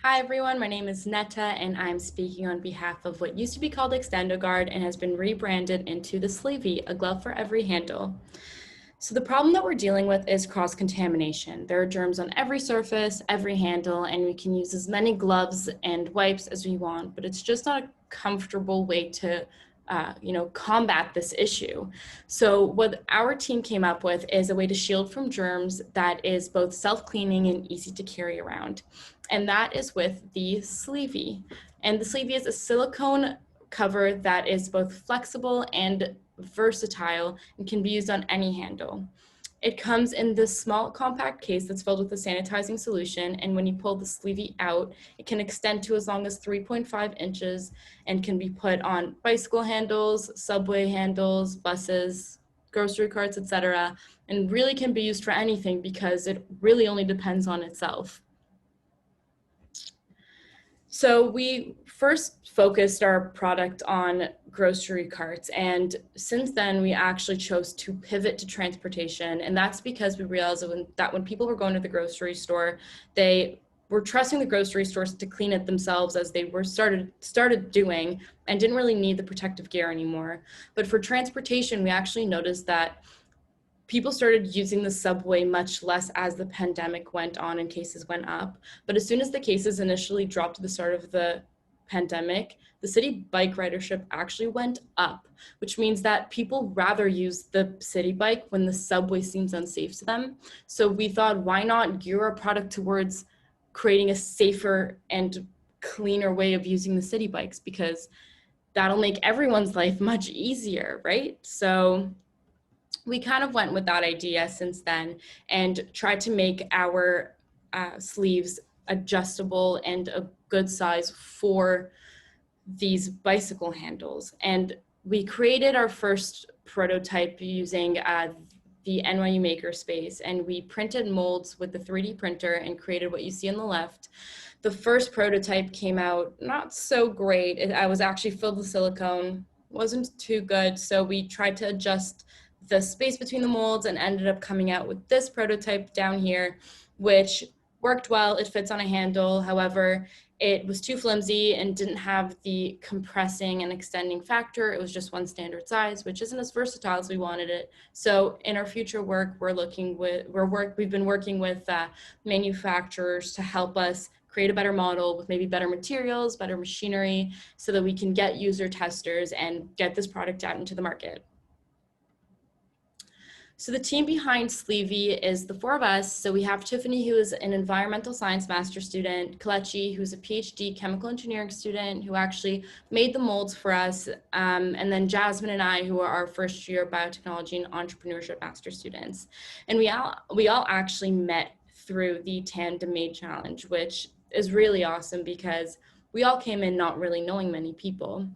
Hi everyone, my name is Netta and I'm speaking on behalf of what used to be called ExtendoGuard and has been rebranded into the Sleevey, a glove for every handle. So the problem that we're dealing with is cross-contamination. There are germs on every surface, every handle, and we can use as many gloves and wipes as we want, but it's just not a comfortable way to combat this issue. So what our team came up with is a way to shield from germs that is both self-cleaning and easy to carry around. And that is with the Sleevey. And the Sleevey is a silicone cover that is both flexible and versatile and can be used on any handle. It comes in this small compact case that's filled with a sanitizing solution, and when you pull the sleevey out, it can extend to as long as 3.5 inches and can be put on bicycle handles, subway handles, buses, grocery carts, etc., and really can be used for anything because it really only depends on itself. So we first focused our product on grocery carts, and since then we actually chose to pivot to transportation, and that's because we realized that when people were going to the grocery store, they were trusting the grocery stores to clean it themselves as they were started doing, and didn't really need the protective gear anymore. But for transportation, we actually noticed that people started using the subway much less as the pandemic went on and cases went up. But as soon as the cases initially dropped at the start of the pandemic, the city bike ridership actually went up, which means that people rather use the city bike when the subway seems unsafe to them. So we thought, why not gear our product towards creating a safer and cleaner way of using the city bikes, because that'll make everyone's life much easier, right? So we kind of went with that idea since then and tried to make our sleeves adjustable and a good size for these bicycle handles. And we created our first prototype using the NYU Makerspace, and we printed molds with the 3D printer and created what you see on the left. The first prototype came out not so great. I was actually filled with silicone, wasn't too good, so we tried to adjust the space between the molds and ended up coming out with this prototype down here, which worked well. It fits on a handle. However, it was too flimsy and didn't have the compressing and extending factor. It was just one standard size, which isn't as versatile as we wanted it. So in our future work, we've been working with manufacturers to help us create a better model with maybe better materials, better machinery, so that we can get user testers and get this product out into the market. So the team behind Sleevey is the four of us. So we have Tiffany, who is an environmental science master student, Kalechi, who's a PhD chemical engineering student, who actually made the molds for us, and then Jasmine and I, who are our first year biotechnology and entrepreneurship master students. And we all actually met through the Tandem Made Challenge, which is really awesome because we all came in not really knowing many people.